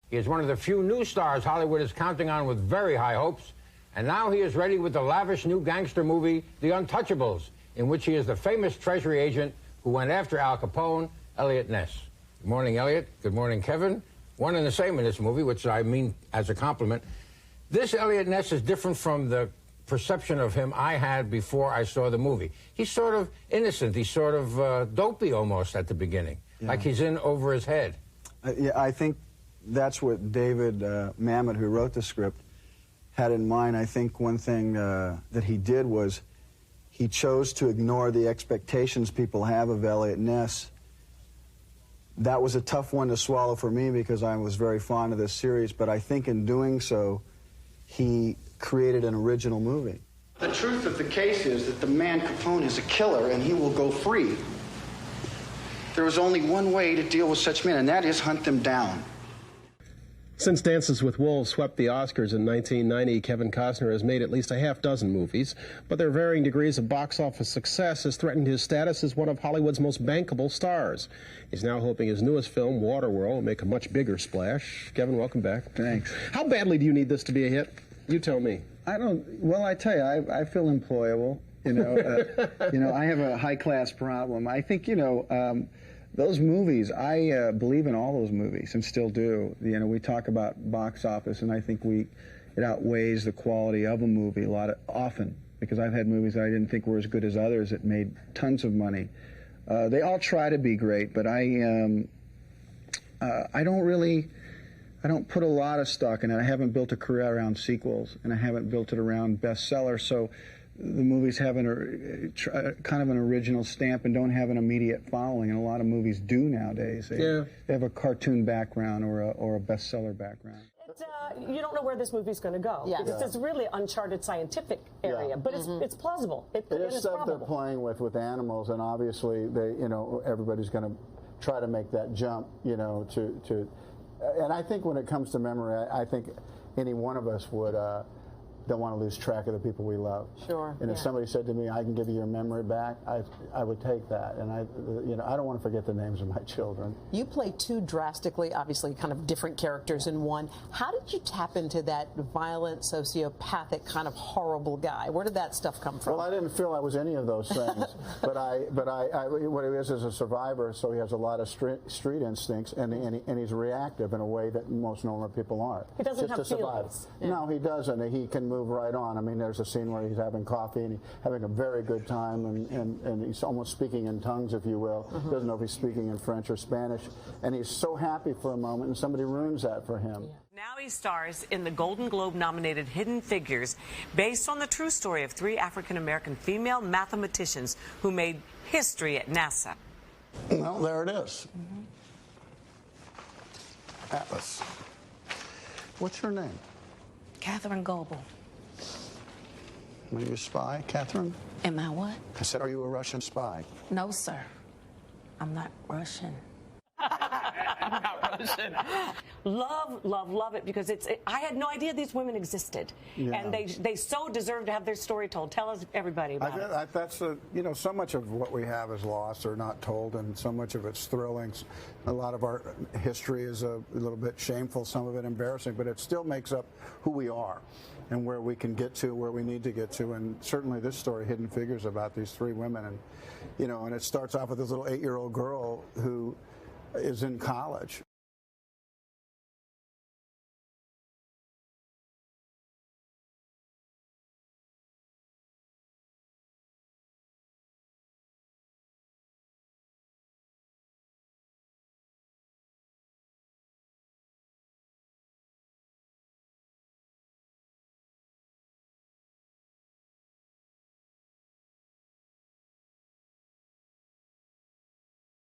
He is one of the few new stars Hollywood is counting on with very high hopes, and now he is ready with the lavish new gangster movie, The Untouchables, in which he is the famous treasury agent who went after Al Capone, Eliot Ness. Good morning, Eliot. Good morning, Kevin. One and the same in this movie, which I mean as a compliment. This Eliot Ness is different from the perception of him I had before I saw the movie. He's sort of innocent. He's sort of dopey almost at the beginning, like he's in over his head. Yeah, I think that's what David Mamet, who wrote the script, had in mind. I think one thing that he did was he chose to ignore the expectations people have of Eliot Ness. That was a tough one to swallow for me because I was very fond of this series, but I think in doing so, he created an original movie. The truth of the case is that the man Capone is a killer and he will go free. There is only one way to deal with such men, and that is hunt them down. Since Dances with Wolves swept the Oscars in 1990, Kevin Costner has made at least a half-dozen movies, but their varying degrees of box office success has threatened his status as one of Hollywood's most bankable stars. He's now hoping his newest film, Waterworld, will make a much bigger splash. Kevin, welcome back. Thanks. How badly do you need this to be a hit? You tell me. Well, I tell you, I feel employable. You know, I have a high-class problem. I think, those movies, I believe in all those movies and still do. You know, we talk about box office, and I think it outweighs the quality of a movie often, because I've had movies that I didn't think were as good as others that made tons of money. They all try to be great, but I don't put a lot of stock in it. I haven't built a career around sequels, and I haven't built it around bestsellers, so the movies have kind of an original stamp and don't have an immediate following, and a lot of movies do nowadays. They have a cartoon background or a bestseller background. You don't know where this movie's going to go. Yes. It's really uncharted scientific area, but it's plausible. It is stuff probable. they're playing with animals, and obviously everybody's going to try to make that jump, and I think when it comes to memory, I think any one of us would don't want to lose track of the people we love. Sure. And if somebody said to me, "I can give you your memory back," I would take that. And I don't want to forget the names of my children. You play two drastically, obviously, kind of different characters in one. How did you tap into that violent, sociopathic, kind of horrible guy? Where did that stuff come from? Well, I didn't feel I was any of those things, but what he is a survivor, so he has a lot of street instincts, and he's reactive in a way that most normal people aren't. He doesn't just have to survive. feelings. Yeah. No, he doesn't. He can move right on. I mean, there's a scene where he's having coffee and he's having a very good time, and he's almost speaking in tongues, if you will. Doesn't know if he's speaking in French or Spanish, and he's so happy for a moment, and somebody ruins that for him. Now he stars in the Golden Globe-nominated Hidden Figures, based on the true story of three African-American female mathematicians who made history at NASA. Well, there it is. Atlas. What's her name? Catherine Goebel. Are you a spy, Catherine? Am I what? I said, are you a Russian spy? No, sir. I'm not Russian. I'm not Russian. Love it, because I had no idea these women existed, and they so deserve to have their story told. Tell us, everybody, about it. That's so much of what we have is lost or not told, and so much of it's thrilling. A lot of our history is a little bit shameful, some of it embarrassing, but it still makes up who we are and where we can get to, where we need to get to. And certainly this story, Hidden Figures, about these three women, and and it starts off with this little 8-year-old girl who is in college,